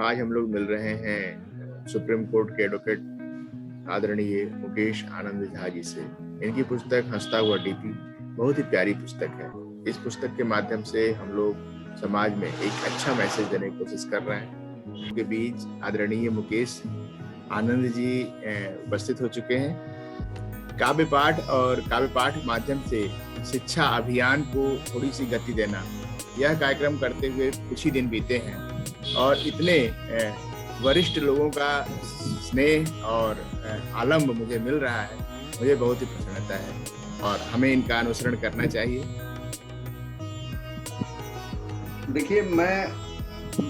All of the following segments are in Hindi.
आज हम लोग मिल रहे हैं सुप्रीम कोर्ट के एडवोकेट आदरणीय मुकेश आनंद झा जी से। इनकी पुस्तक हंसता हुआ डीपी बहुत ही प्यारी पुस्तक है। इस पुस्तक के माध्यम से हम लोग समाज में एक अच्छा मैसेज देने की कोशिश कर रहे हैं। उनके बीच आदरणीय मुकेश आनंद जी उपस्थित हो चुके हैं। काव्य पाठ और काव्य पाठ माध्यम से शिक्षा अभियान को थोड़ी सी गति देना, यह कार्यक्रम करते हुए कुछ ही दिन बीते हैं और इतने वरिष्ठ लोगों का स्नेह और आलम्ब मुझे मिल रहा है। मुझे बहुत ही प्रसन्नता है और हमें इनका अनुसरण करना चाहिए। देखिए, मैं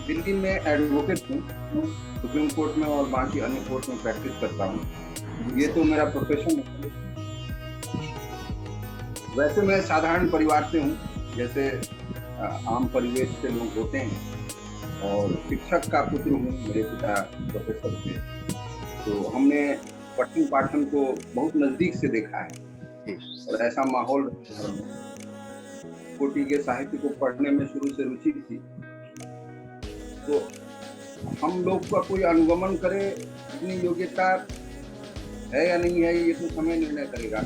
दिल्ली में एडवोकेट हूँ, सुप्रीम कोर्ट में और बाकी अन्य कोर्ट में प्रैक्टिस करता हूँ। ये तो मेरा प्रोफेशन है। वैसे मैं साधारण परिवार से हूँ, जैसे आम परिवेश से लोग होते हैं, और शिक्षक का पुत्र हूँ। मेरे पिता प्रोफेसर थे, तो हमने पठन पाठन को बहुत नजदीक से देखा है और ऐसा माहौल कोटि के साहित्य को पढ़ने में शुरू से रुचि थी। तो हम लोग का कोई अनुगमन करे, इतनी योग्यता है या नहीं है, ये तो समय निर्णय करेगा।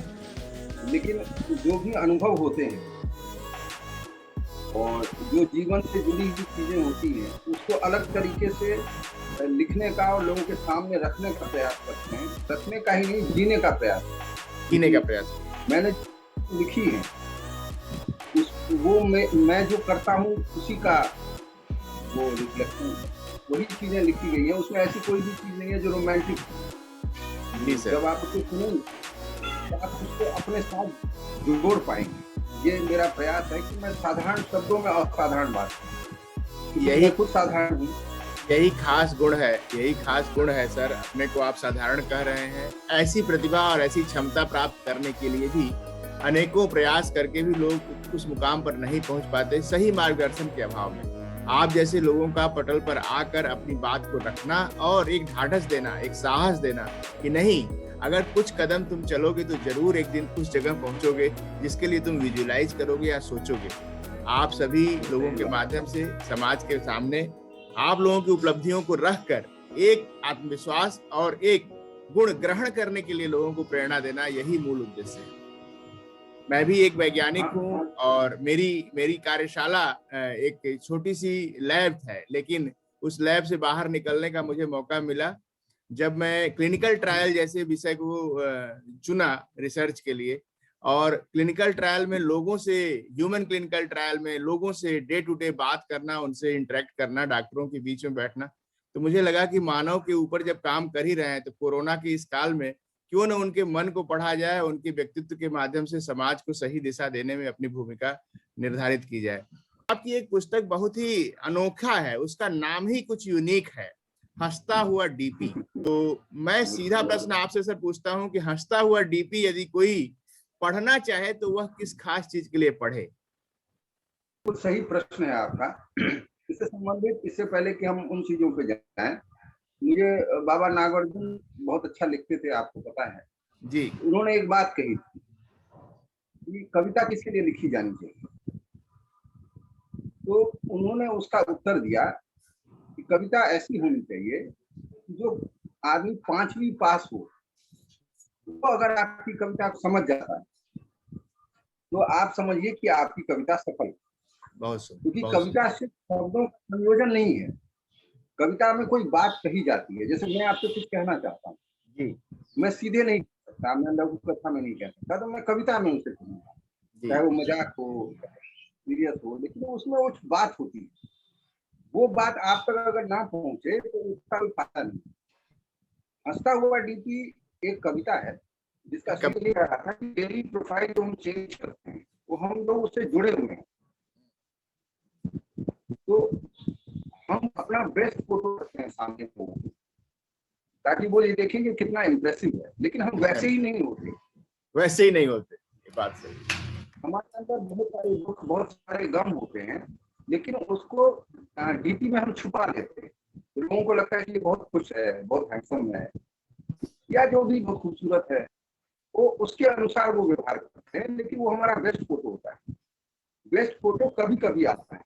लेकिन जो भी अनुभव होते हैं और जो जीवन से जुड़ी हुई चीजें होती हैं, उसको अलग तरीके से लिखने का और लोगों के सामने रखने का प्रयास करते हैं। रखने का ही नहीं, जीने का प्रयास मैंने लिखी है, वो मैं जो करता हूँ उसी का वो रिफ्लेक्शन, वही चीजें लिखी गई है। उसमें ऐसी कोई भी चीज नहीं है जो रोमांटिक। जब आप उसको सुनेंगे तो आप उसको अपने साथ जोड़ पाएंगे। ये मेरा प्रयास है कि मैं साधारण शब्दों में असाधारण बात करूं। यही खुद साधारण हूँ। यही खास गुण है सर। अपने को आप साधारण कह रहे हैं। ऐसी प्रतिभा और ऐसी क्षमता प्राप्त करने के लिए भी अनेकों प्रयास करके भी लोग उस मुकाम पर नहीं पहुंच पाते, सही मार्गदर्शन के अभाव में। आप जैसे लोगों का पटल पर आकर अपनी बात को रखना और एक ढाढ़स देना, एक साहस देना कि नहीं, अगर कुछ कदम तुम चलोगे तो जरूर एक दिन उस जगह पहुंचोगे जिसके लिए तुम विजुअलाइज करोगे या सोचोगे। आप सभी लोगों के माध्यम से समाज के सामने आप लोगों की उपलब्धियों को रखकर एक आत्मविश्वास और एक गुण ग्रहण करने के लिए लोगों को प्रेरणा देना, यही मूल उद्देश्य है। मैं भी एक वैज्ञानिक हूँ और मेरी कार्यशाला एक छोटी सी लैब है, लेकिन उस लैब से बाहर निकलने का मुझे मौका मिला जब मैं क्लिनिकल ट्रायल जैसे विषय को चुना रिसर्च के लिए। और क्लिनिकल ट्रायल में लोगों से, ह्यूमन क्लिनिकल ट्रायल में लोगों से डे टू डे बात करना, उनसे इंटरेक्ट करना, डॉक्टरों के बीच में बैठना, तो मुझे लगा कि मानव के ऊपर जब काम कर ही रहे हैं तो कोरोना के इस काल में क्यों न उनके मन को पढ़ा जाए, उनके व्यक्तित्व के माध्यम से समाज को सही दिशा देने में अपनी भूमिका निर्धारित की जाए। आपकी एक पुस्तक बहुत ही अनोखा है, उसका नाम ही कुछ यूनिक है, हंसता हुआ डीपी। तो मैं सीधा प्रश्न आपसे सर पूछता हूं कि हंसता हुआ डीपी यदि कोई पढ़ना चाहे तो वह किस खास चीज के लिए पढ़े? कुछ सही प्रश्न है आपका। इससे संबंधित, इससे पहले कि हम उन चीजों पे जाएं, मुझे बाबा नागार्जुन बहुत अच्छा लिखते थे, आपको पता है जी। उन्होंने एक बात कही थी कि कविता किसके लिए लिखी जानी चाहिए। तो उन्होंने उसका उत्तर दिया कि कविता ऐसी होनी चाहिए जो आदमी 5वीं पास हो, तो अगर आपकी कविता को समझ जाता है तो आप समझिए कि आपकी कविता सफल है। क्योंकि कविता सिर्फ शब्दों का संयोजन नहीं है, कविता में कोई बात कही जाती है। जैसे मैं आपसे कुछ कहना चाहता हूँ, मैं सीधे नहीं कह सकता, मैं लघु कथा में नहीं कह सकता, तो मैं कविता में उसे कहूँगा, चाहे वो मजाक हो, सीरियस हो, लेकिन उसमें कुछ बात होती है। वो बात आप तक अगर ना पहुंचे तो उसका कोई फायदा नहीं। हंसता हुआ डीपी एक कविता है जिसका ये रहा था कि डेली प्रोफाइल जो हम चेंज करते हैं वो हम लोग उससे जुड़े हुए हैं। तो हम अपना बेस्ट फोटो रखते हैं सामने को, ताकि वो ये देखें कि कितना इम्प्रेसिव है, लेकिन हम वैसे ही नहीं होते। ये बात सही। हमारे अंदर बहुत सारे दुख, बहुत सारे गम होते हैं, लेकिन उसको डीपी में हम छुपा लेते हैं। तो लोगों को लगता है कि ये बहुत खुश है, बहुत हैंडसम है, या जो भी बहुत खूबसूरत है, वो उसके अनुसार वो व्यवहार करते हैं, लेकिन वो हमारा बेस्ट फोटो होता है। बेस्ट फोटो कभी कभी आता है,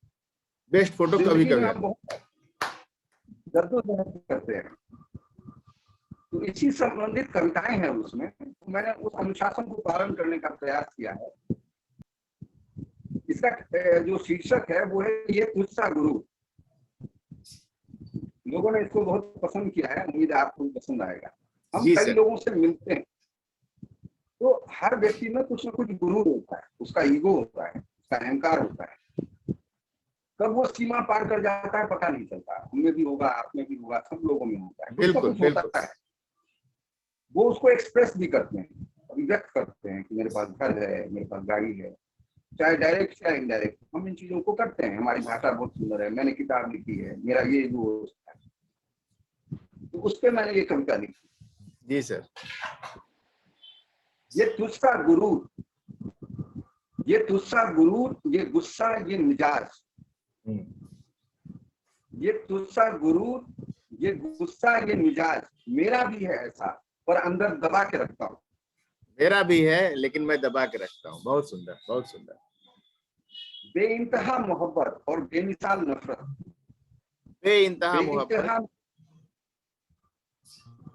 बेस्ट फोटो कभी कभी जद्दोजहद करते हैं। तो इसी संबंधित कविताएं हैं उसमें। तो मैंने उस अनुशासन को पालन करने का प्रयास किया है। इसका जो शीर्षक है वो है ये तुझसा गुरु। लोगों ने इसको बहुत पसंद किया है, उम्मीद है आपको भी पसंद आएगा। हम जी कई सर। लोगों से मिलते हैं तो हर व्यक्ति में कुछ ना कुछ गुरूर होता है, उसका ईगो होता है, उसका अहंकार होता है। कब वो सीमा पार कर जाता है पता नहीं चलता। हमें भी होगा, आप में भी होगा, सब लोगों में होता है, कुछ ना बिल्कुल कुछ बिल्कुल। होता है। वो उसको एक्सप्रेस भी करते हैं, अभिव्यक्त करते हैं कि मेरे पास घर है, मेरे पास गाड़ी है, चाहे डायरेक्ट या इनडायरेक्ट हम इन चीजों को करते हैं। हमारी भाषा बहुत सुंदर है, मैंने किताब लिखी है, मेरा ये जो है, तो उस पर मैंने ये कविता लिखी। जी सर। ये तुझसा गुरूर, ये तुझसा गुरूर, ये गुस्सा, ये मिजाज। ये तुझसा गुरूर, ये गुस्सा, ये मिजाज मेरा भी है ऐसा, पर अंदर दबा के रखता हूँ। मेरा भी है लेकिन मैं दबा के रखता हूँ। बहुत सुंदर, बहुत सुंदर। बेइंतहा मोहब्बत और बेमिसाल नफरत, बेइंतहा मोहब्बत, बेइंतहा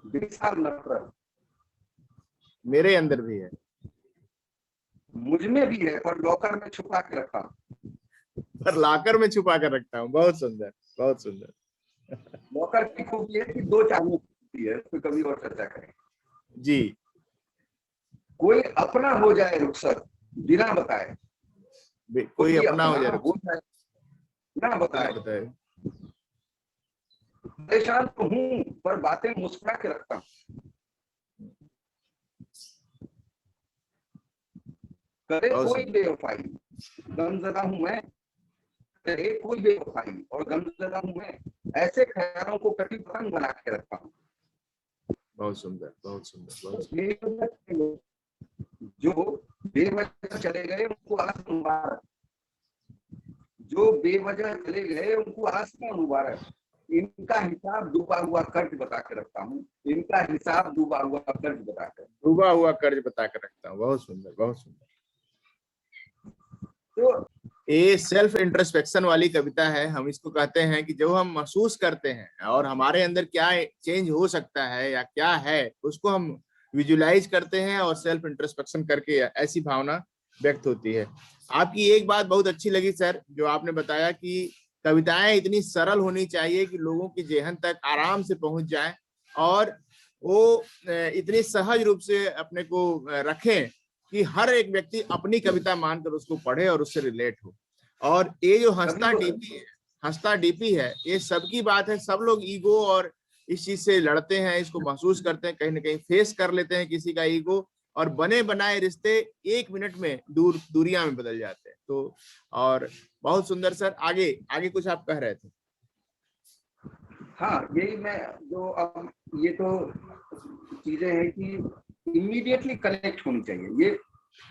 बेमिसाल नफरत मेरे अंदर भी है, मुझ में भी है, पर लॉकर में छुपा के रखा हूँ। पर लाकर में छुपा कर रखता हूँ। बहुत सुंदर, बहुत सुंदर। लॉकर की खूबी है कि दो चाबी होती है, उस पर कभी और चर्चा करें। जी। कोई अपना हो जाए रुखसत बिना बताए, कोई अपना हो जाए बिना बताए। बताए। परेशान तो हूं पर बातें मुस्कुरा के रखता हूँ। करे कोई बेवफाई, गमज़दा हूं मैं, करे कोई बेवफाई और गमज़दा हूं मैं, ऐसे ख्यालों को कटी पतंग बना के रखता हूँ। बहुत सुंदर, बहुत सुंदर, बहुत सुंदर। जो बेवजह चले गए उनको आसमान मुबारक, जो बेवजह चले गए उनको आसमान मुबारक। इनका हिसाब डूबा हुआ कर्ज बता के रखता हूँ, इनका हिसाब डूबा हुआ कर्ज बताकर, डूबा हुआ कर्ज बता कर रखता हूँ। बहुत सुंदर, बहुत सुंदर। तो ये सेल्फ इंट्रोस्पेक्शन वाली कविता है। हम इसको कहते हैं कि जब हम महसूस करते हैं और हमारे अंदर क्या चेंज हो सकता है या क्या है, उसको हम विजुलाइज करते हैं और सेल्फ इंट्रोस्पेक्शन करके ऐसी भावना व्यक्त होती है। आपकी एक बात बहुत अच्छी लगी सर, जो आपने बताया कि कविताएं इतनी सरल होनी चाहिए कि लोगों की जेहन तक आराम से पहुंच जाए और वो इतनी सहज रूप से अपने को रखें कि हर एक व्यक्ति अपनी कविता मानकर उसको पढ़े और उससे रिलेट हो। और ये जो हंसता डीपी है, ये सबकी बात है। सब लोग ईगो और इस चीज से लड़ते हैं, इसको महसूस करते हैं, कहीं ना कहीं फेस कर लेते हैं किसी का ईगो, और बने बनाए रिश्ते एक मिनट में दूरियां में बदल जाते हैं। तो और बहुत सुंदर सर। आगे आगे कुछ आप कह रहे थे। हाँ, यही मैं जो अब ये तो चीजें हैं कि इमीडिएटली कनेक्ट होनी चाहिए। ये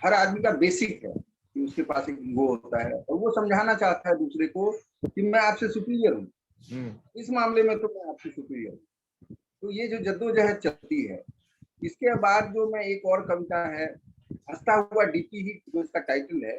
हर आदमी का बेसिक है कि उसके पास एक ईगो होता है और वो समझाना चाहता है दूसरे को कि मैं आपसे सुपीरियर हूँ, इस मामले में तो मैं आपसे सुपीरियर हूँ। तो ये जो जद्दोजहद चलती है, इसके बाद जो मैं एक और कविता है हंसता हुआ डीपी ही जो इसका टाइटल है,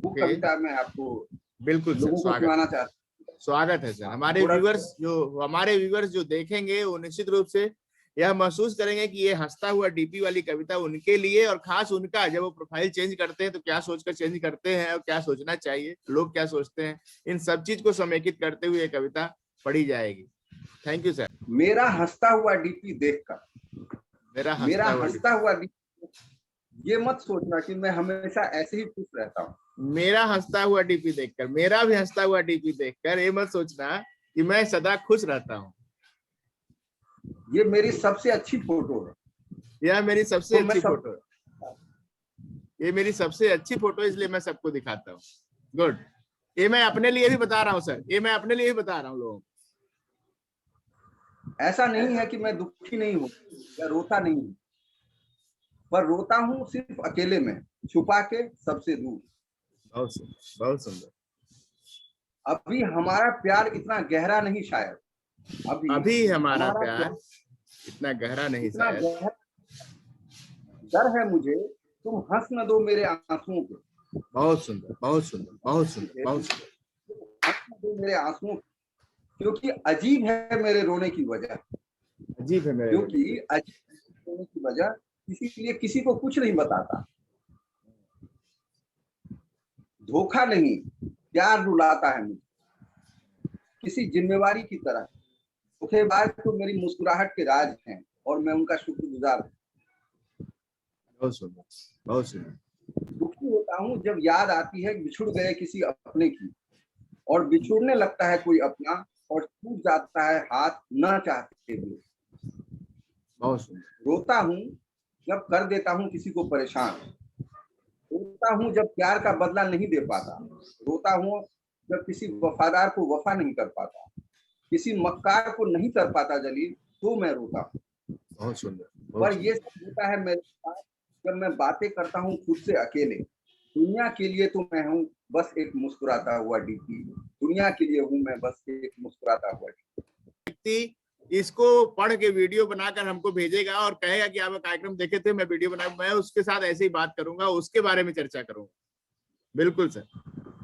वो कविता मैं आपको बिल्कुल लोगों को सुनाना चाहता हूँ। स्वागत है सर। हमारे व्यूवर्स जो देखेंगे वो निश्चित रूप से यह महसूस करेंगे कि ये हंसता हुआ डीपी वाली कविता उनके लिए, और खास उनका जब वो प्रोफाइल चेंज करते हैं तो क्या सोचकर चेंज करते हैं और क्या सोचना चाहिए, लोग क्या सोचते हैं, इन सब चीज को समेकित करते हुए ये कविता पढ़ी जाएगी। Thank you sir. मेरा हंसता हुआ डीपी देखकर, मेरा हंसता हुआ डीपी, ये मत सोचना कि मैं हमेशा ऐसे ही खुश रहता हूँ। मेरा हंसता हुआ डीपी देखकर, मेरा भी हंसता हुआ डीपी देखकर ये मत सोचना कि मैं सदा खुश रहता हूँ। ये मेरी सबसे अच्छी फोटो है, यह मेरी सबसे अच्छी फोटो है, ये मेरी सबसे अच्छी फोटो, इसलिए मैं सबको दिखाता हूँ। गुड। ये मैं अपने लिए भी बता रहा हूँ सर, ये मैं अपने लिए भी बता रहा हूँ लोगों को। ऐसा नहीं है कि मैं दुखी नहीं हूँ या रोता नहीं हूँ, पर रोता हूँ सिर्फ अकेले में, छुपा के सबसे दूर। बहुत सुंदर, बहुत सुंदर। अभी हमारा प्यार इतना गहरा नहीं शायद, अभी हमारा प्यार इतना गहरा नहीं शायद, डर है मुझे तुम हंस न दो मेरे आंसुओं पे। बहुत सुंदर, बहुत सुंदर, बहुत सुंदर, बहुत सुंदर। हंस न दो मेरे आंसुओं, क्योंकि अजीब है मेरे रोने की वजह, अजीब है मेरे क्योंकि अजीब रोने की वजह इसीलिए किसी को कुछ नहीं बताता, धोखा नहीं, प्यार रुलाता है मुझे किसी जिम्मेवारी की तरह। धोखेबाज तो मेरी मुस्कुराहट के राज हैं और मैं उनका शुक्रगुजार हूँ। बहुत सुंदर, बहुत सुंदर। दुखी होता हूँ जब याद आती है बिछुड़ गए किसी अपने की, और बिछुड़ने लगता है कोई अपना और टूट जाता है हाथ न चाहते हुए। बहुत सुंदर। रोता हूँ जब कर देता हूँ किसी को परेशान, रोता हूँ जब प्यार का बदला नहीं दे पाता, रोता हूँ जब किसी वफादार को वफा नहीं कर पाता, किसी मक्कार को नहीं कर पाता जलील, तो मैं रोता हूँ। बहुत सुंदर, बहुत पर ये सुंदर। सब होता है मेरे साथ जब मैं बातें करता हूँ खुद से अकेले। दुनिया के लिए तो मैं हूँ बस एक मुस्कुराता हुआ डीपी, दुनिया के लिए हूँ मैं बस एक मुस्कुराता हुआ डीपी। व्यक्ति इसको पढ़ के वीडियो बनाकर हमको भेजेगा और कहेगा कि आप कार्यक्रम देखे थे, मैं वीडियो बना, मैं उसके साथ ऐसे ही बात करूंगा, उसके बारे में चर्चा करूंगा। बिल्कुल सर।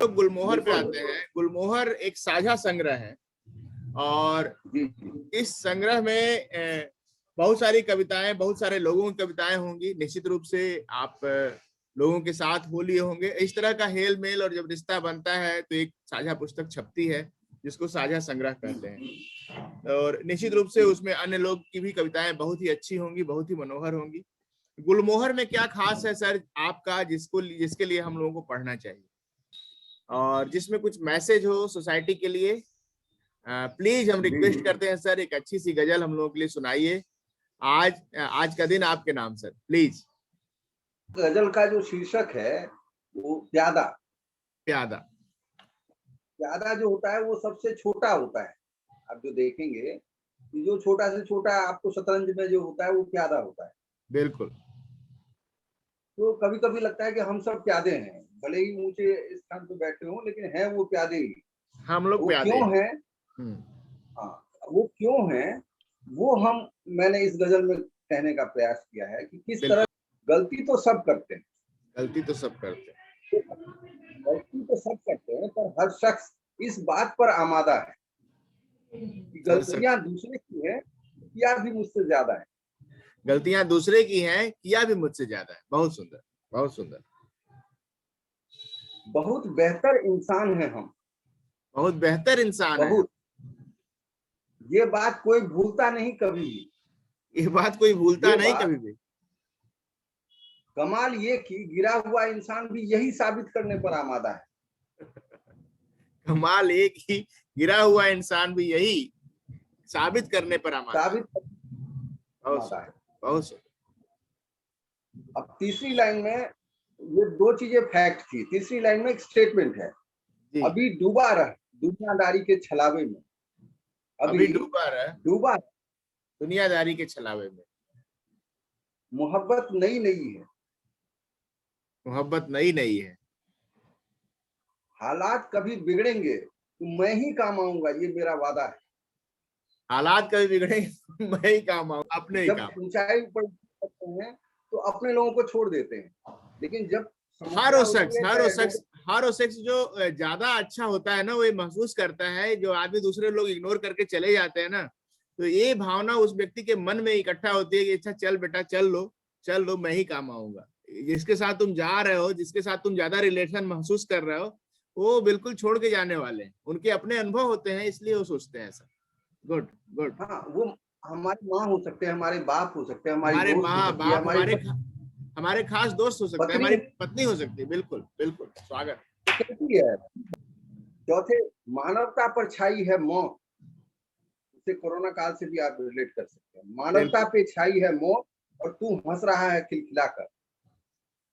तो गुलमोहर पे आते हैं। गुलमोहर एक साझा संग्रह है और इस संग्रह में बहुत सारी कविताएं, बहुत सारे लोगों की कविताएं होंगी। निश्चित रूप से आप लोगों के साथ हो लिए होंगे। इस तरह का हेल मेल और जब रिश्ता बनता है तो एक साझा पुस्तक छपती है जिसको साझा संग्रह कहते हैं। और निश्चित रूप से उसमें अन्य लोग की भी कविताएं बहुत ही अच्छी होंगी, बहुत ही मनोहर होंगी। गुलमोहर में क्या खास है सर आपका, जिसके लिए हम लोगों को पढ़ना चाहिए और जिसमें कुछ मैसेज हो सोसाइटी के लिए? प्लीज हम रिक्वेस्ट करते हैं सर, एक अच्छी सी गजल हम लोगों के लिए सुनाइए। आज का दिन आपके नाम सर, प्लीज। गजल का जो शीर्षक है वो प्यादा। प्यादा। प्यादा जो होता है वो सबसे छोटा होता है। आप जो देखेंगे कि जो छोटा से छोटा आपको शतरंज में जो होता है वो प्यादा होता है। बिल्कुल। तो कभी कभी लगता है कि हम सब प्यादे हैं, भले ही ऊंचे स्थान पर बैठे हों, लेकिन हैं वो प्यादे ही। हम लोग वो प्यादे क्यों है? हैं। हाँ, वो क्यों है वो मैंने इस गजल में कहने का प्रयास किया है कि किस तरह गलती तो सब करते हैं, गलती तो सब करते हैं, गलती तो सब करते हैं, पर हर शख्स इस बात पर आमादा है कि गलतियां दूसरे की है, किया भी मुझसे ज्यादा है। गलतियां दूसरे की हैं, किया भी मुझसे ज्यादा है। बहुत सुंदर, बहुत सुंदर। बहुत बेहतर इंसान है हम, बहुत बेहतर इंसान है। बहुत। ये बात कोई भूलता नहीं कभी भी, ये बात कोई भूलता नहीं कभी भी। कमाल ये कि गिरा हुआ इंसान भी यही साबित करने पर आमादा है। कमाल एक ही, गिरा हुआ इंसान भी यही साबित करने पर आमादा है। बहुत सुंदर, बहुत सुंदर। अब तीसरी लाइन में ये दो चीजें फैक्ट थी, तीसरी लाइन में एक स्टेटमेंट है। अभी डूबा रह दुनियादारी के छलावे में, अभी डूबा रह डूबा दुनियादारी के छलावे में। मोहब्बत नई नई है, मोहब्बत नई नई है। हालात कभी बिगड़ेंगे तो मैं ही काम आऊंगा, ये मेरा वादा है। हालात कभी बिगड़ेंगे मैं ही काम आऊंगा, अपने ही काम। जब ऊंचाई पर करते हैं तो अपने लोगों को छोड़ देते हैं, लेकिन जब हर वो शख्स जो ज्यादा अच्छा होता है ना, वो ये महसूस करता है, जो आदमी दूसरे लोग इग्नोर करके चले जाते हैं ना, तो ये भावना उस व्यक्ति के मन में इकट्ठा होती है कि अच्छा चल बेटा, चल लो, मैं ही काम आऊंगा। जिसके साथ तुम जा रहे हो, जिसके साथ तुम ज्यादा रिलेशन महसूस कर रहे हो, वो बिल्कुल छोड़ के जाने वाले हैं। उनके अपने अनुभव होते हैं, इसलिए वो सोचते हैं ऐसा। Good good. हाँ, वो हमारी माँ हो सकते हैं, हमारे बाप हो सकते हैं, हमारी हमारे दोस्त हो माँ सकती है, बाप, हमारे खास दोस्त हो सकते हैं, हमारी पत्नी हो सकती है। बिल्कुल बिल्कुल, स्वागत। कहती है। चौथे, मानवता पर छाई है मौत, उसे कोरोना काल से भी आप रिलेट कर सकते हैं। मानवता पे छाई है मौत और तू हंस रहा है खिलखिलाकर।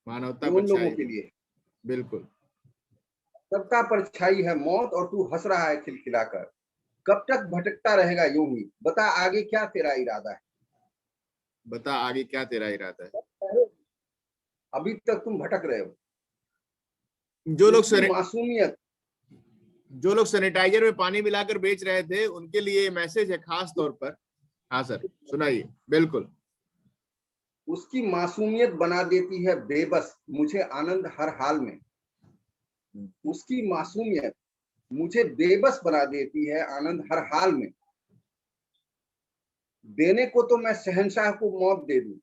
मानवता उन लोगों के लिए बिल्कुल। मानवता पर छाई है मौत और तू हंस रहा है खिलखिलाकर। कब तक भटकता रहेगा यूं ही, बता आगे क्या तेरा इरादा है। बता आगे क्या तेरा इरादा है। अभी तक तुम भटक रहे हो। जो लोग सैनिटाइजर में पानी मिलाकर बेच रहे थे, उनके लिए मैसेज है खास तौर पर। हाँ सर, सुनाइए। बिल्कुल। उसकी मासूमियत बना देती है बेबस मुझे आनंद हर हाल में। उसकी मासूमियत मुझे बेबस बना देती है आनंद हर हाल में। देने को तो मैं शहंशाह को मौत दे दूं,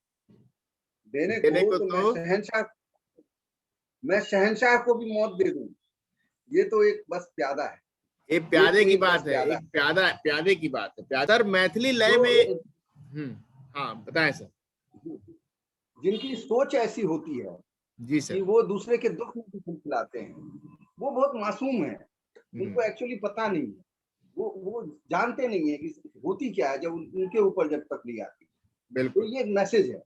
देने देने को को तो तो मैं शहंशाह को भी मौत दे दूं। ये तो एक बस प्यादा है, ये ये प्यादे तो की एक बस बात है, प्यादा एक है। प्यादे की बात है। प्यादा सर मैथिली लय जो में। हाँ बताएं सर। जिनकी सोच ऐसी होती है जी कि सर। वो दूसरे के दुख में भी खिलाते हैं, वो बहुत मासूम है। हम्म। उनको एक्चुअली पता नहीं है, वो जानते नहीं है कि होती क्या है जब उनके ऊपर जब तकलीफ आती है। तो बिल्कुल। ये मैसेज है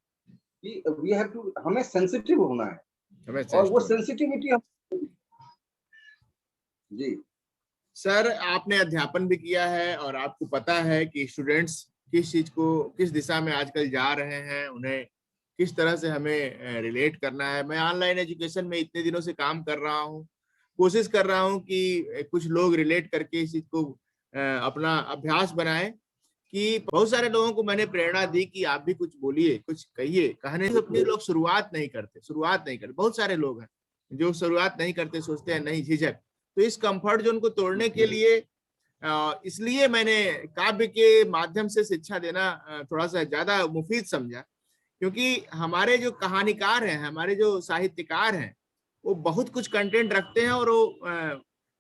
कि वी हैव टू, हमें सेंसिटिव होना है, हमें और वो सेंसिटिव होना। सेंसिटिविटी हम जी। सर आपने अध्यापन भी किया है और आपको पता है कि स्टूडेंट्स किस चीज को, किस दिशा में आजकल जा रहे हैं, उन्हें किस तरह से हमें रिलेट करना है। मैं ऑनलाइन एजुकेशन में इतने दिनों से काम कर रहा हूँ, कोशिश कर रहा हूँ कि कुछ लोग रिलेट करके इस चीज को अपना अभ्यास बनाएं। कि बहुत सारे लोगों को मैंने प्रेरणा दी कि आप भी कुछ बोलिए, कुछ कहिए। कहने से अपनी लोग शुरुआत नहीं करते। बहुत सारे लोग हैं जो शुरुआत नहीं करते, सोचते हैं नहीं, झिझक। तो इस कंफर्ट जोन को तोड़ने के लिए इसलिए मैंने काव्य के माध्यम से शिक्षा देना थोड़ा सा ज्यादा मुफीद समझा। क्योंकि हमारे जो कहानीकार हैं, हमारे जो साहित्यकार हैं, वो बहुत कुछ कंटेंट रखते हैं और वो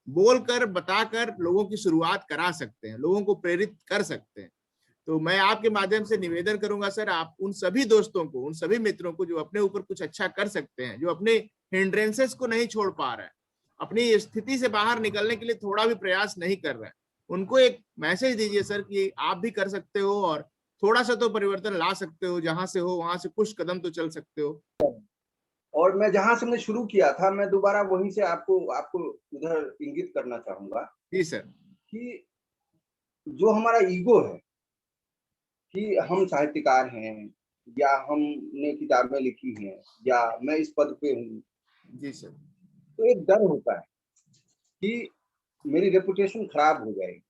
बोलकर बताकर लोगों की शुरुआत करा सकते हैं, लोगों को प्रेरित कर सकते हैं। तो मैं आपके माध्यम से निवेदन करूंगा सर, आप उन सभी दोस्तों को, उन सभी मित्रों को जो अपने ऊपर कुछ अच्छा कर सकते हैं, जो अपने हिंड्रेंसेस को नहीं छोड़ पा रहे हैं, अपनी स्थिति से बाहर निकलने के लिए थोड़ा भी प्रयास नहीं कर रहे हैं, उनको एक मैसेज दीजिए सर कि आप भी कर सकते हो और थोड़ा सा तो परिवर्तन ला सकते हो। जहां से हो वहां से कुछ कदम तो चल सकते हो। और मैं जहां से मैं शुरू किया था, मैं दोबारा वहीं से आपको आपको उधर इंगित करना चाहूंगा जी सर। कि जो हमारा ईगो है कि हम साहित्यकार हैं, या हमने किताबें लिखी हैं, या मैं इस पद पे हूँ, जी सर। तो एक डर होता है कि मेरी रेपुटेशन खराब हो जाएगी।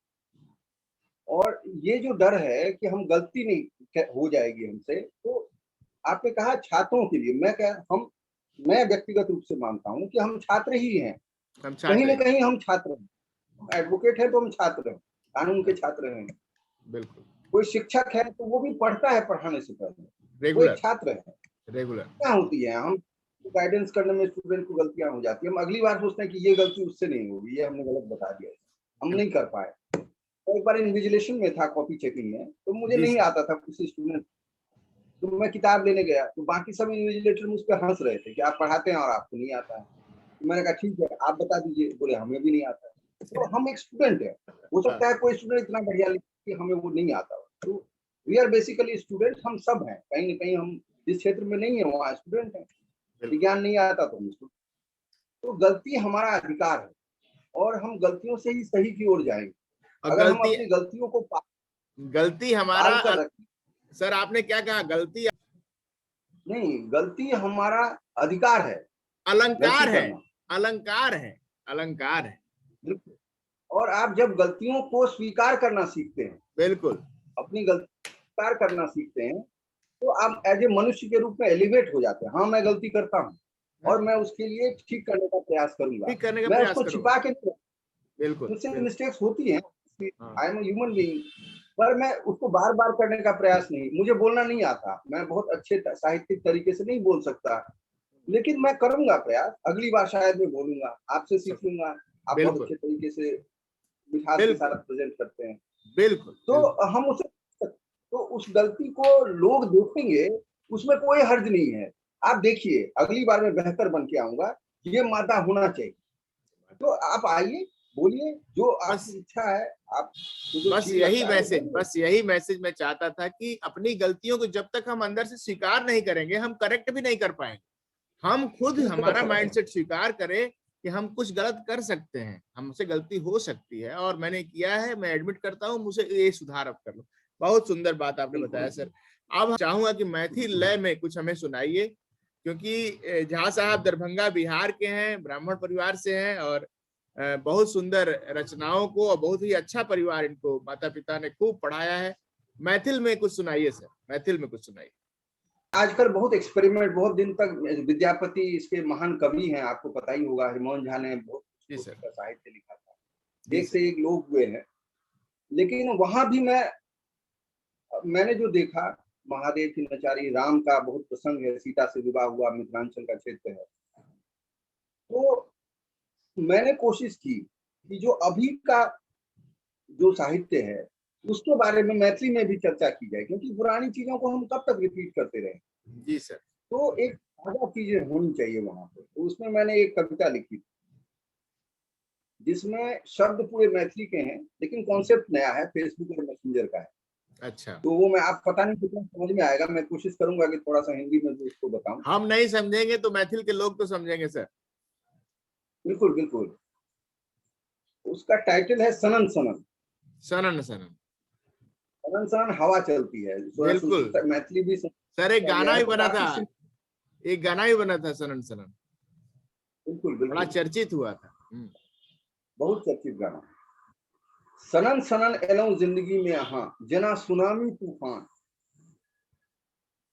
और ये जो डर है कि हम गलती नहीं हो जाएगी हमसे, तो आपने कहा छात्रों के लिए, मैं व्यक्तिगत रूप से मानता हूँ कि हम छात्र ही हैं। हम कहीं छात्र ना हैं। कहीं हम छात्र हैं, एडवोकेट है तो हम छात्र हैं, कानून के छात्र हैं। बिल्कुल। कोई शिक्षक है तो वो भी पढ़ता है पढ़ाने से पहले, वो एक रेगुलर। छात्र है। रेगुलर। क्या होती है, हम गाइडेंस करने में स्टूडेंट को गलतियां हो जाती है, हम अगली बार सोचते हैं कि ये गलती उससे नहीं होगी, ये हमने गलत बता दिया, हम नहीं कर पाए। तो एक बार इन्विजिलेशन में था, कॉपी चेकिंग में, तो मुझे जी नहीं सर। आता था किसी स्टूडेंट, तो मैं किताब लेने गया तो बाकी सब इन्विजिलेटर मुझ पर हंस रहे थे कि आप पढ़ाते हैं और आपको नहीं आता है। तो मैंने कहा ठीक है आप बता दीजिए, बोले हमें भी नहीं आता है। तो हम एक स्टूडेंट है, हो हाँ, सकता है कोई स्टूडेंट इतना बढ़िया लिखे कि हमें वो नहीं आता हो। तो वी आर बेसिकली स्टूडेंट, हम सब हैं, कहीं ना कहीं हम जिस क्षेत्र में नहीं है वहाँ स्टूडेंट है। बिल्कुल। विज्ञान नहीं आता तो हम स्टूडेंट। तो गलती हमारा अधिकार है, और हम गलतियों से ही सही की ओर जाएंगे। और अगर हम गलती, अपनी गलतियों को गलती हमारा पाल कर रखें, सर आपने क्या कहा, गलती नहीं, गलती हमारा अधिकार है, गलती अलंकार है। करना। अलंकार है। अलंकार है। बिल्कुल। और आप जब गलतियों को स्वीकार करना सीखते हैं, बिल्कुल। अपनी गलती स्वीकार करना सीखते हैं, तो आप एज ए मनुष्य के रूप में एलिवेट हो जाते हैं। हाँ, मैं गलती करता हूँ और मैं उसके लिए ठीक करने का प्रयास करूंगा, ठीक करने का मैं प्रयास उसको करूंगा। छिपा के नहीं, बिल्कुल मुझसे बिल्कुल। मिस्टेक्स होती हैं, हाँ। आई एम ह्यूमन बीइंग, पर मैं उसको बार बार करने का प्रयास नहीं। मुझे बोलना नहीं आता, मैं बहुत अच्छे साहित्यिक तरीके से नहीं बोल सकता, लेकिन मैं करूंगा प्रयास, अगली बार शायद मैं बोलूंगा, आपसे सीख सब। लूंगा। आप बहुत बिल्कुल अच्छे तरीके से मिठास के साथ बिल्कुल। प्रेजेंट करते हैं। बिल्कुल बिल्कुल। तो हम उसे, तो उस गलती को लोग देखेंगे, उसमें कोई हर्ज नहीं है। आप देखिए अगली बार मैं बेहतर बन के आऊंगा, ये मादा होना चाहिए। तो आप आइए, बोलिए जो बस आपकी इच्छा है, आप जो बस ठीक यही लगता है वो मैसेज, बोलिए। बस यही मैसेज मैं चाहता था कि अपनी गलतियों को जब तक हम अंदर से स्वीकार नहीं करेंगे, हम करेक्ट भी नहीं कर पाएंगे। हम खुद नहीं कर हमारा सकते। माइंडसेट स्वीकार करें कि हम कुछ गलत कर सकते हैं, हमसे गलती हो सकती है और मैंने किया है, मैं एडमिट करता हूँ, मुझे ये सुधार अब कर लो। बहुत सुंदर बात आपने बताया बिल्कुल। सर। अब चाहूंगा कि मैथिली लय में कुछ हमें सुनाइए, क्योंकि झा साहब दरभंगा बिहार के हैं, ब्राह्मण परिवार से हैं और बहुत सुंदर रचनाओं को, और बहुत ही अच्छा परिवार, इनको माता पिता ने खूब पढ़ाया है। मैथिल में कुछ सुनाइए सर, मैथिल में कुछ सुनाइए। आजकल बहुत एक्सपेरिमेंट, बहुत दिन तक विद्यापति इसके महान कवि हैं, आपको पता ही होगा, हरिमोहन झा ने बहुत जी उसको सर। लेकर साहित्य लिखा था। एक से एक लोग हुए हैं, लेकिन वहां भी मैंने जो देखा, महादेव की नचारी, राम का बहुत प्रसंग है, सीता से विवाह हुआ, मिथिलांचल का क्षेत्र है। तो मैंने कोशिश की कि जो अभी का जो साहित्य है उसके बारे में मैथिली में भी चर्चा की जाए, क्योंकि पुरानी चीजों को हम कब तक रिपीट करते रहे। जी सर। तो एक ताजा चीजें होनी चाहिए वहां पे। तो उसमें मैंने एक कविता लिखी थी जिसमें शब्द पूरे मैथिली के हैं, लेकिन कॉन्सेप्ट नया है, फेसबुक और मैसेंजर का है। अच्छा, तो वो मैं, आप पता नहीं कितना समझ में आएगा, मैं कोशिश करूंगा कि थोड़ा सा हिंदी में भी उसको बताऊं। हम नहीं समझेंगे तो मैथिल के लोग तो समझेंगे सर। बिल्कुल बिल्कुल। उसका टाइटल है सनन सनन। सनन सनन। सनन सनन हवा चलती है, बिल्कुल मैथिली भी सर, एक गया गाना है, भी तो बना था, काफी। एक गाना भी बना था सनन सनन, बिल्कुल बड़ा बिल्कुल, चर्चित हुआ था। बहुत चर्चित गाना। सनन सनन एलौं जिंदगी में अहां, जना सुनामी तूफान,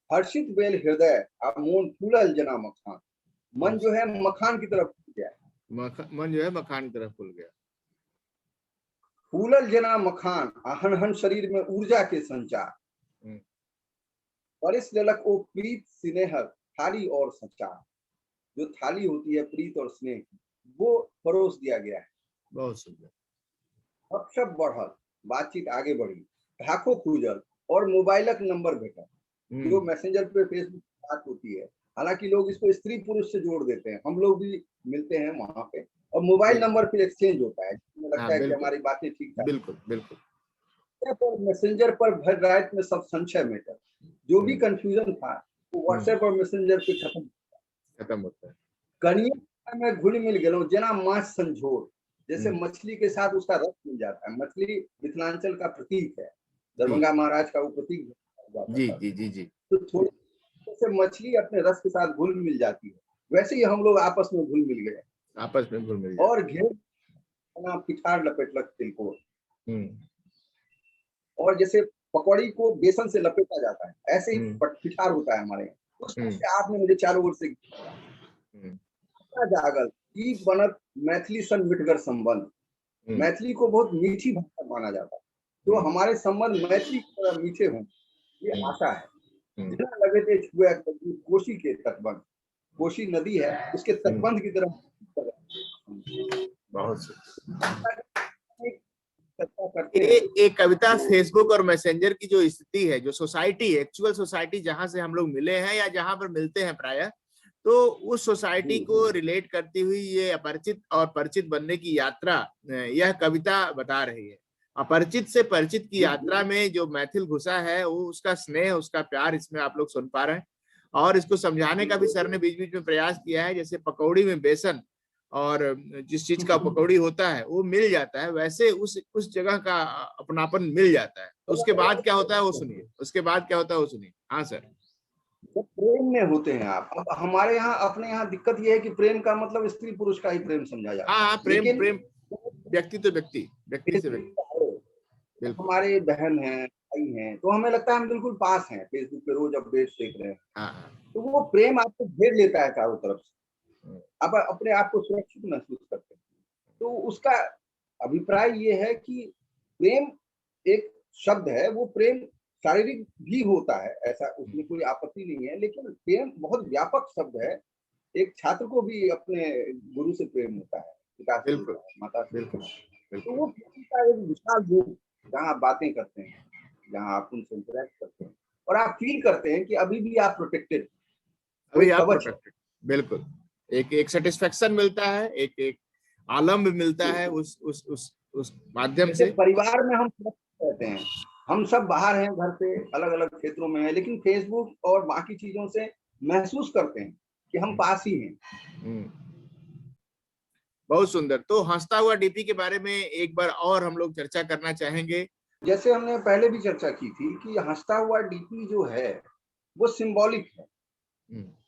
हर्षित बेल हृदय आ मोन फूलल जना मखान। मन जो है मखान की तरफ गया, मन जो है मखान की तरफ खुल गया। फूलल जना मखान, हन हन शरीर में ऊर्जा के संचार, परिस लेलक ओ प्रीत स्नेह थाली और संचार। जो थाली होती है प्रीत और स्नेह की, वो परोस दिया गया है। बहुत सुंदर। गपशप बढ़ल, बातचीत आगे बढ़ी, ढाको खूजल और मोबाइलक नंबर भेटल। जो मैसेंजर पे फेसबुक बात होती है, हालांकि लोग इसको स्त्री पुरुष से जोड़ देते हैं, हम लोग भी मिलते हैं वहां पे, और मोबाइल नंबर फिर एक्सचेंज होता है, मुझे लगता हाँ है कि बिल्कुल हमारी बातें ठीक ठाक। बिल्कुल बिल्कुल। पर मैसेंजर पर भर रात में सब संशय मेटर, जो भी कंफ्यूजन था वो व्हाट्सएप और मैसेंजर पे खत्म होता है। कनिया में घुल मिल गए जना माछ संझोर, जैसे हम्म। मछली के साथ उसका रस मिल जाता है। मछली मिथिलांचल का प्रतीक है, जी दरभंगा महाराज का वो प्रतीक जाता जी था। जी जी जी। तो थोड़ी से मछली अपने रस के साथ घुल मिल जाती है, वैसे ही हम लोग आपस में घुल मिल गए आपस में घुल मिल जाए। और घेर पिठार लपेटलक तिलकोर। और जैसे पकौड़ी को बेसन से लपेटा जाता है, ऐसे ही पिठार होता है हमारे यहाँ। उस तरह से आपने मुझे चारों ओर से जागल की बनत मैथिली सन मिठगर संबंध। मैथिली को बहुत मीठी भाषा माना जाता है, तो हमारे संबंध मैथिली की तरह मीठे हों, ये आशा है। जितना लगे थे छुए कोशी के तटबंध, कोशी नदी है उसके तटबंध की तरफ। बहुत करते हैं एक कविता फेसबुक और मैसेंजर की जो स्थिति है, जो सोसाइटी, एक्चुअल सोसाइटी जहां से हम लोग मिले हैं या जहां पर मिलते हैं प्रायः, तो उस सोसाइटी को रिलेट करती हुई ये अपरिचित और परिचित बनने की यात्रा यह कविता बता रही है। अपरिचित से परिचित की यात्रा में जो मैथिल घुसा है, वो उसका स्नेह, उसका प्यार इसमें आप लोग सुन पा रहे हैं। और इसको समझाने का भी सर ने बीच बीच में प्रयास किया है। जैसे पकौड़ी में बेसन और जिस चीज का पकौड़ी होता है वो मिल जाता है, वैसे उस जगह का अपनापन मिल जाता है। तो उसके बाद क्या होता है वो सुनिए, उसके बाद क्या होता है वो सुनिए। हाँ सर। तो प्रेम में होते हैं आप। अब हमारे यहाँ, अपने यहाँ दिक्कत यह है कि प्रेम का मतलब स्त्री पुरुष का ही प्रेम समझा जाता हाँ है। हाँ, प्रेम लेकिन प्रेम व्यक्ति तो व्यक्ति, व्यक्ति से व्यक्ति। बिल्कुल। हमारे बहन हैं, भाई हैं, तो हमें लगता है हम बिल्कुल पास हैं, फेसबुक पे रोज अपडेट्स देख रहे हैं। हाँ तो वो प्रेम आपको घेर लेता है चारों तरफ से, आप अपने आप को सुरक्षित महसूस करते हैं। तो उसका अभिप्राय ये है कि प्रेम एक शब्द है, वो प्रेम शारीरिक भी होता है, ऐसा उसमें कोई आपत्ति नहीं है, लेकिन प्रेम बहुत व्यापक शब्द है। एक छात्र को भी अपने गुरु से प्रेम होता है, पिता से बिल्कुल होता है, माता से बिल्कुल होता है। तो बिल्कुल। वो प्रेम का एक विशाल रूप, जहाँ आप बातें करते हैं, जहाँ आप उनसे इंटरेक्ट करते हैं और आप फील करते हैं कि अभी भी आप प्रोटेक्टेड, कोई अभी आप कवच है। प्रोटेक्टेड। बिल्कुल। एक एक सेटिस्फेक्शन मिलता है, एक एक आलम्ब मिलता है उस माध्यम जैसे से। परिवार में हम सुरक्षित रहते हैं, हम सब बाहर हैं, घर पे अलग अलग क्षेत्रों में हैं, लेकिन फेसबुक और बाकी चीजों से महसूस करते हैं कि हम पास ही हैं। बहुत सुंदर। तो हंसता हुआ डीपी के बारे में एक बार और हम लोग चर्चा करना चाहेंगे। जैसे हमने पहले भी चर्चा की थी कि हंसता हुआ डीपी जो है वो सिंबॉलिक है,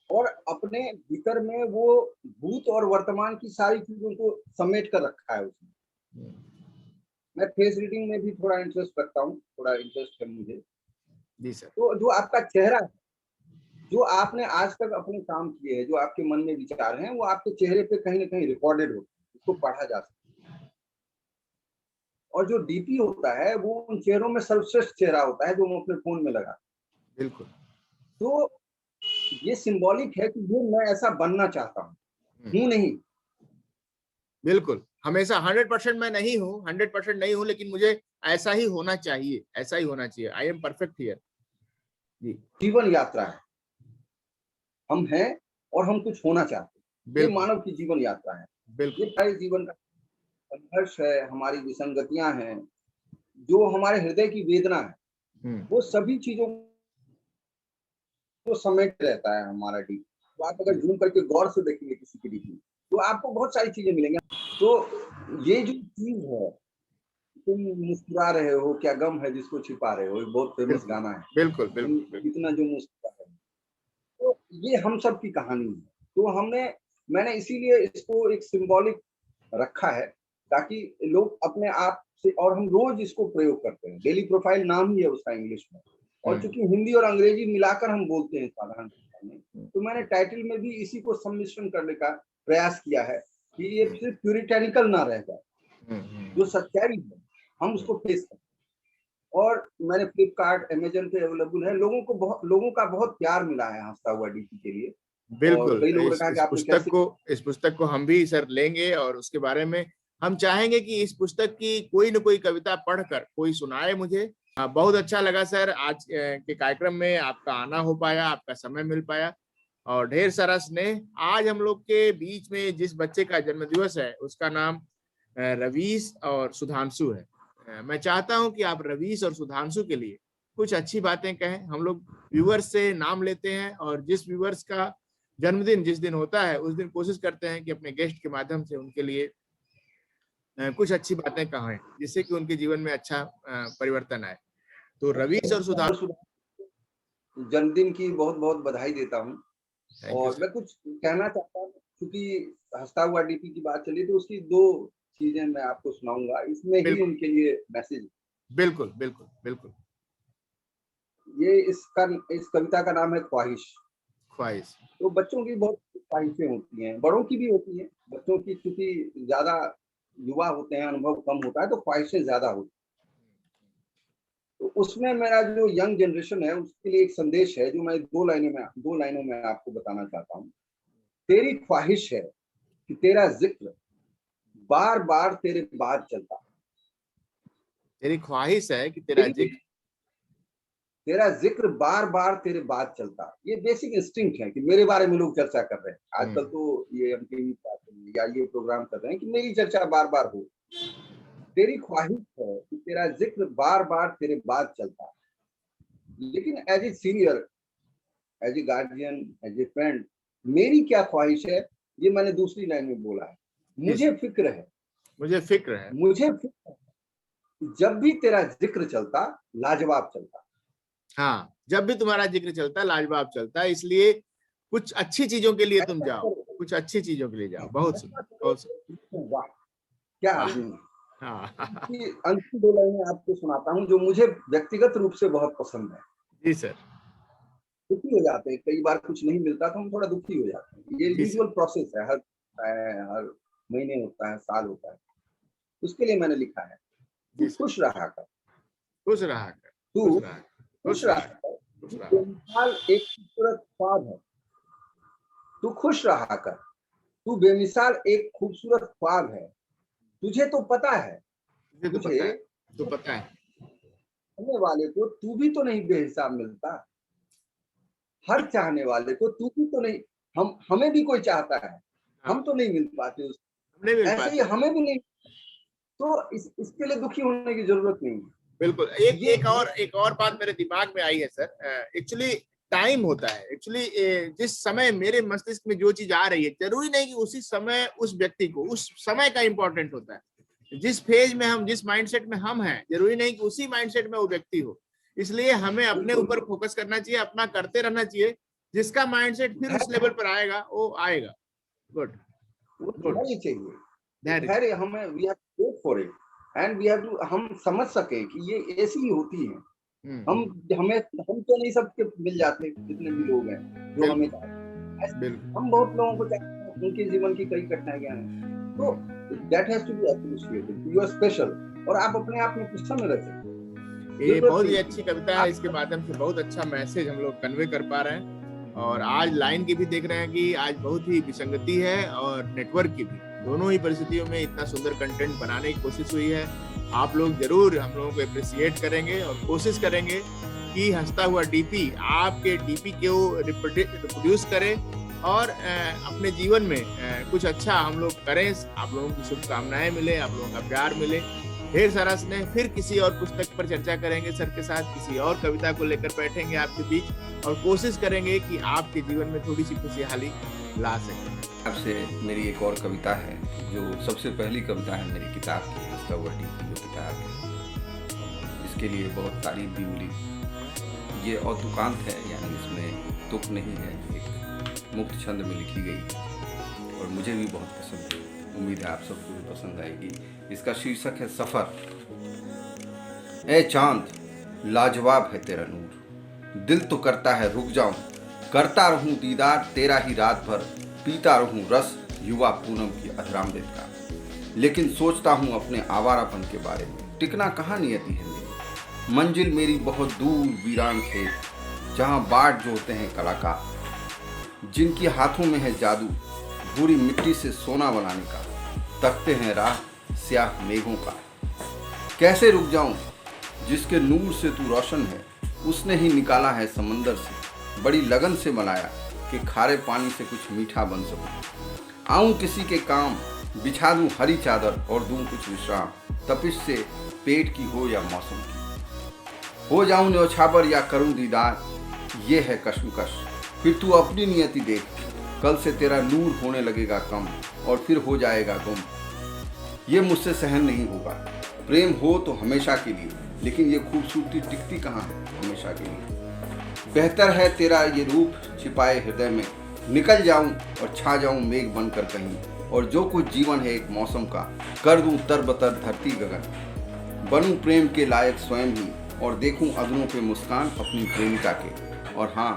और अपने भीतर में वो भूत और वर्तमान की सारी चीजों को समेट कर रखा है उसमें। मैं फेस रीडिंग में भी थोड़ा इंटरेस्ट रखता हूँ, थोड़ा इंटरेस्ट है मुझे। जी सर। तो जो आपका चेहरा है, जो आपने आज तक अपने काम किए हैं, जो आपके मन में विचार हैं, वो आपके चेहरे पे कहीं ना कहीं रिकॉर्डेड होते हैं, उसको पढ़ा जा सकता है। और जो डीपी होता है वो उन चेहरों में सर्वश्रेष्ठ चेहरा होता है जो हम अपने फोन में लगा। बिल्कुल। तो ये सिंबॉलिक है कि ये मैं ऐसा बनना चाहता हूँ, हूँ नहीं। बिल्कुल, हमेशा 100% मैं नहीं हूँ, 100% नहीं हूँ, लेकिन मुझे ऐसा ही होना चाहिए, ऐसा ही होना चाहिए। I am perfect here. जी, जीवन यात्रा है, हम हैं और हम कुछ होना चाहते हैं। ये बिल्कुल, मानव की जीवन यात्रा है। ये बिल्कुल। हमारे जीवन का संघर्ष है, हमारी विसंगतियां हैं, जो हमारे हृदय की वेदना है, हुँ, वो सभी चीजों को समेट रहता है हमारा डीपी। तो आप अगर जी, जूम करके गौर से देखेंगे किसी की डीपी, तो आपको बहुत सारी चीजें मिलेंगी। तो ये जो चीज है, तुम मुस्कुरा रहे हो क्या गम है जिसको छिपा रहे हो, एक बहुत फेमस बिल्कुल, गाना है। बिल्कुल, तुम बिल्कुल, बिल्कुल। इतना जो मुस्कुरा रहे हो, तो ये हम सब की कहानी है। तो मैंने इसीलिए इसको एक सिंबॉलिक रखा है, ताकि लोग अपने आप से, और हम रोज इसको प्रयोग करते हैं। डेली प्रोफाइल नाम ही है उसका इंग्लिश में, और हुँ, चूंकि हिंदी और अंग्रेजी मिलाकर हम बोलते हैं साधारण भाषा में, हुँ, तो मैंने टाइटल में भी इसी को सम्मिश्रण करने का प्रयास किया है कि ये सिर्फ प्यूरिटेनिकल ना रह जाए, हुँ, हुँ, जो सच्चाई है हम हुँ, उसको फेस करें। और मैंने फ्लिपकार्ट, अमेजन पे अवेलेबल है। लोगों का बहुत प्यार मिला है हंसता हुआ डीपी के लिए। और बिल्कुल। कई लोगों ने इस कहा कि इस आपने पुस्तक कैसे। को इस पुस्तक को हम भी सर लेंगे और उसके बारे में हम चाहेंगे कि इस पुस्तक की कोई न कोई कविता पढ़कर कोई सुनाए मुझे। बहुत अच्छा लगा सर आज के कार्यक्रम में आपका आना हो पाया, आपका समय मिल पाया और ढेर सारा स्नेह। आज हम लोग के बीच में जिस बच्चे का जन्मदिवस है उसका नाम रवीश और सुधांशु है। मैं चाहता हूं कि आप रवीश और सुधांशु के लिए कुछ अच्छी बातें कहें। हम लोग व्यूअर्स से नाम लेते हैं और जिस व्यूअर्स का जन्मदिन जिस दिन होता है उस दिन कोशिश करते हैं कि अपने गेस्ट के माध्यम से उनके लिए कुछ अच्छी बातें कहें जिससे कि उनके जीवन में अच्छा परिवर्तन आए। तो रवीश और सुधांशु। जन्मदिन की बहुत बहुत बधाई देता हूँ। थैंक यू और सर। मैं कुछ कहना चाहता हूँ, क्योंकि हंसता हुआ डीपी की बात चली, तो उसकी दो चीजें मैं आपको सुनाऊंगा, इसमें ही बिल्कुल, उनके लिए मैसेज। बिल्कुल, बिल्कुल, बिल्कुल। ये इस कविता का नाम है ख्वाहिश। ख्वाहिश। तो बच्चों की बहुत ख्वाहिशें होती हैं, बड़ों की भी होती हैं। बच्चों की क्योंकि ज्यादा युवा होते हैं, अनुभव कम होता है, तो ख्वाहिशें ज्यादा होती हैं। तो उसमें मेरा जो यंग जनरेशन है उसके लिए एक संदेश है, जो मैं दो लाइनों में आपको बताना चाहता हूँ। तेरी ख्वाहिश है कि तेरा जिक्र बार बार तेरे बाद चलता। तेरी ख्वाहिश है कि तेरा तेरी जिक्र। तेरा जिक्र बार बार तेरे बाद चलता। ये बेसिक इंस्टिंक्ट है कि मेरे बारे में लोग चर्चा कर रहे हैं आजकल। तो ये हम टीवी पर आते हैं या ये प्रोग्राम कर रहे हैं कि मेरी चर्चा बार बार हो। तेरी ख्वाहिश है कि तेरा जिक्र बार बार तेरे बाद चलता, लेकिन as a senior, as a guardian, as a friend, मेरी क्या ख्वाहिश है, ये मैंने दूसरी लाइन में बोला है। जी सर, मुझे फिक्र है, मुझे फिक्र है। मुझे फिक्र है कि जब भी तेरा जिक्र चलता, लाजवाब चलता। हाँ, जब भी तुम्हारा जिक्र चलता है लाजवाब चलता है, इसलिए कुछ अच्छी चीजों के लिए तुम ऐसा जाओ, करो, कुछ अच्छी चीजों के लिए जाओ। बहुत ऐसा सुंदर, करो बहुत सुंदर। कि वाह, क्या वाह। आदमी है। हाँ। इसकी अंतिम दो लाइनें आपको सुनाता हूँ, जो मुझे व्यक्तिगत रूप से बहुत पसंद है। जी सर। दुखी हो जाते हैं कई बार, कुछ नहीं मिलता तो हम थोड़ा दुखी हो जाते हैं। ये जी सर। यूजुअल प्रोसेस है, हर महीने होता है, साल होता है। उसके लिए मैंने लिखा है, तू जी सर। खुश रहा कर, खुश रहा कर। तू खुश रहा कर। खुश खुश रहा रहा कर। कर, खुश तू रहा कर। बेमिसाल एक खूबसूरत ख्वाब है। तू खुश रहा कर, तू बेमिसाल एक खूबसूरत ख्वाब है। तुझे तो पता है, तुझे तो तुझे पता है। तो पता है। चाहने वाले को तू भी तो नहीं बेहिसाब मिलता। हर चाहने वाले को तू भी तो नहीं, हम हमें भी कोई चाहता है, हम हाँ, तो नहीं मिल पाते उस। हम नहीं मिल ऐसे ही पाते। हमें भी नहीं। तो इसके लिए दुखी होने की जरूरत नहीं है। बिल्कुल। एक ये एक और बात मेरे दिमाग में आई है सर। एक्चुअली टाइम होता है। एक्चुअली जिस समय मेरे मस्तिष्क में जो चीज आ रही है जरूरी नहीं कि उसी समय उस व्यक्ति को उस समय का इंपॉर्टेंट होता है। जिस फेज में हम जिस माइंडसेट में हम हैं जरूरी नहीं कि उसी माइंडसेट में वो व्यक्ति हो। इसलिए हमें अपने बिल्कुल ऊपर फोकस करना चाहिए, अपना करते रहना चाहिए। जिसका माइंडसेट फिर उस लेवल धैर्य, पर आएगा वो आएगा। गुड। वो गुड। धैर्य चाहिए। वो धैर्य धैर्य चाहिए। हमें, we have to wait for it, and we have to, हम समझ सके कि ये ऐसी ही होती है। हम हम्म। हम तो नहीं सबके मिल जाते, जितने भी लोग हैं जो हमें बिल्कुल, चाहते हैं। बिल्कुल। हम बहुत लोगों को चाहते हैं, उनके जीवन की कई कठिनाइयां हैं। तो hmm. That has to be appreciated, you are special. और आप अपने आप में प्रसन्न रहते हैं। ये बहुत ही अच्छी कविता है, इसके माध्यम से बहुत अच्छा मैसेज हम लोग कन्वे कर पा रहे हैं। और आज लाइन की भी देख रहे हैं कि आज बहुत ही विसंगति है और नेटवर्क की भी, दोनों ही परिस्थितियों में इतना सुंदर कंटेंट बनाने की कोशिश हुई है। आप लोग जरूर हम लोगों को अप्रिशिएट करेंगे और कोशिश करेंगे कि हंसता हुआ डीपी आपके डीपी को रिप्रोड्यूस करे और अपने जीवन में कुछ अच्छा हम लोग करें। आप लोगों की शुभकामनाएं मिले, आप लोगों का प्यार मिले, ढेर सारा स्नेह। फिर किसी और पुस्तक पर चर्चा करेंगे सर के साथ, किसी और कविता को लेकर बैठेंगे आपके बीच और कोशिश करेंगे कि आपके जीवन में थोड़ी सी खुशहाली ला सकें। आपसे मेरी एक और कविता है, जो सबसे पहली कविता है मेरी किताब की, हंसता हुआ डीपी जो किताब है। इसके लिए बहुत तारीफ भी मिली। ये औतुकांत है, यानी इसमें तुक नहीं है, एक मुक्त छंद में लिखी गई है और मुझे भी बहुत पसंद है। उम्मीद है आप सबको भी पसंद आएगी। इसका शीर्षक है सफर। ए चांद, लाजवाब है तेरा नूर, दिल तो करता है रुक जाऊं, करता रहूं दीदार तेरा ही रात भर, पीता रहूं रस युवा पूनम की अधरामृत का। लेकिन सोचता हूं अपने आवारापन के बारे में, टिकना कहाँ नियति है मेरी। मंजिल मेरी बहुत दूर वीरान खेत, जहां बाट जोड़ते हैं कलाकार, जिनकी हाथों में है जादू बुरी मिट्टी से सोना बनाने का, तकते हैं राह स्याह मेघों का। कैसे रुक जाऊं जिसके नूर से तू रोशन है, उसने ही निकाला है समंदर से, बड़ी लगन से बनाया कि खारे पानी से कुछ मीठा बन सकूं। आऊं किसी के काम, बिछा दूं हरी चादर और दूं कुछ विश्राम, तपिश से पेट की हो या मौसम की। हो जाऊं न्यौछावर या करूं दीदार, ये है कश्मकश। फिर तू अपनी नियति देख, कल से तेरा नूर होने लगेगा कम और फिर हो जाएगा गुम। ये मुझसे सहन नहीं होगा। प्रेम हो तो हमेशा के लिए, लेकिन ये खूबसूरती टिकती कहाँ है हमेशा के लिए। बेहतर है तेरा ये रूप छिपाए हृदय में, निकल जाऊं और छा जाऊं मेघ बनकर कहीं, और जो कुछ जीवन है एक मौसम का, कर दूं तरबतर धरती गगन। बनूं प्रेम के लायक स्वयं ही और देखूं अदनों पे मुस्कान अपनी प्रेमिका के। और हाँ,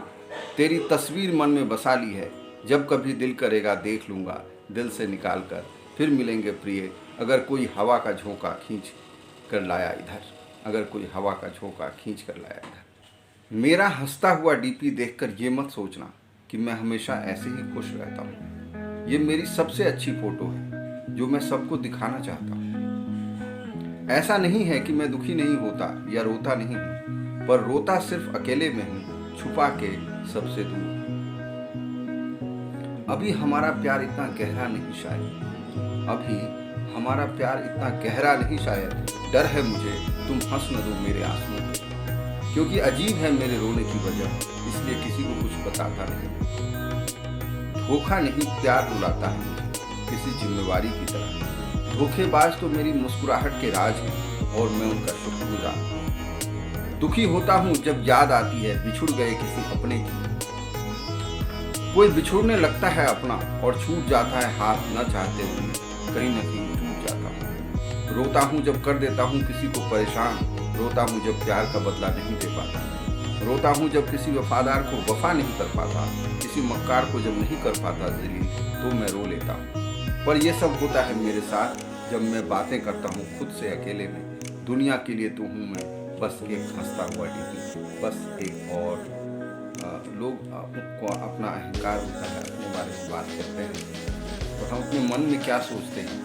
तेरी तस्वीर मन में बसा ली है, जब कभी दिल करेगा देख लूँगा दिल से निकाल कर, फिर मिलेंगे प्रिय अगर कोई हवा का झोंका खींच कर लाया इधर, अगर कोई हवा का झोंका खींच कर लाया इधर। मेरा हंसता हुआ डीपी देखकर ये मत सोचना कि मैं हमेशा ऐसे ही खुश रहता हूँ। ये मेरी सबसे अच्छी फोटो है जो मैं सबको दिखाना चाहता हूँ। ऐसा नहीं है कि मैं दुखी नहीं होता या रोता नहीं हूँ, पर रोता सिर्फ अकेले में हूँ, छुपा के सबसे दूर। अभी हमारा प्यार इतना गहरा नहीं शायद, अभी हमारा प्यार इतना गहरा नहीं शायद। डर है मुझे तुम हंस न दो मेरे आंसुओं पे, क्योंकि अजीब है मेरे रोने की वजह, इसलिए किसी को कुछ बताता नहीं। धोखा नहीं प्यार रुलाता है मुझे किसी जिम्मेवारी की तरह। धोखेबाज तो मेरी मुस्कुराहट के राज हैं और मैं उनका शुक्रगुजार हूं। दुखी होता हूँ जब याद आती है बिछुड़ गए किसी अपने की। कोई बिछुड़ने लगता है अपना और छूट जाता है हाथ न चाहते हुए, कहीं न कहीं टूट जाता हूँ। रोता हूँ जब कर देता हूँ किसी को परेशान, रोता हूँ जब प्यार का बदला नहीं दे पाता, रोता हूँ जब किसी वफादार को वफा नहीं कर पाता, किसी मक्कार को जब नहीं कर पाता जलील, तो मैं रो लेता हूँ। पर यह सब होता है मेरे साथ जब मैं बातें करता हूँ खुद से अकेले में। दुनिया के लिए तो हूँ मैं बस एक हंसता हुआ डीपी, बस एक और लोग को अपना अहंकार होता है, अपने बारे में बात करते हैं और हम अपने मन में क्या सोचते हैं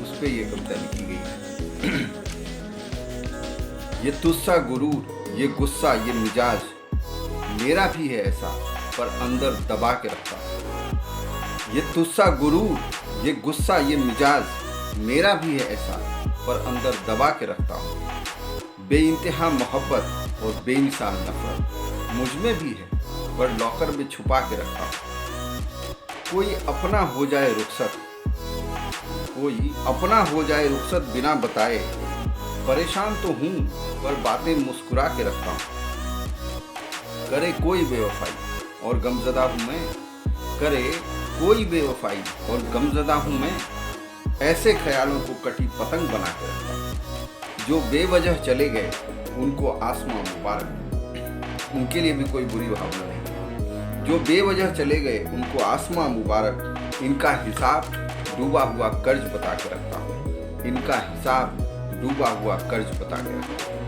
उस पर यह कविता लिखी गई है। ये तुस्सा गुरूर, ये गुस्सा, ये मिजाज मेरा भी है ऐसा, पर अंदर दबा के रखता हूँ। ये तुस्सा गुरूर, ये गुस्सा, ये मिजाज मेरा भी है ऐसा, पर अंदर दबा के रखता हूँ। बेइंतहा मोहब्बत और बेमिसाल नफरत मुझ में भी है, पर लॉकर में छुपा के रखता हूँ। कोई अपना हो जाए रुखसत, कोई अपना हो जाए रुखसत बिना बताए, परेशान तो हूँ पर बातें मुस्कुरा के रखता हूँ। करे कोई बेवफाई और गमज़दा हूँ मैं, करे कोई बेवफाई और गमज़दा हूँ मैं, ऐसे ख्यालों को कटी पतंग बना के रखता हूँ। जो बेवजह चले गए उनको आसमां मुबारक, उनके लिए भी कोई बुरी भावना नहीं। जो बेवजह चले गए उनको आसमां मुबारक, इनका हिसाब डूबा हुआ कर्ज बता के रखता हूँ, इनका हिसाब डूबा हुआ कर्ज बता गया।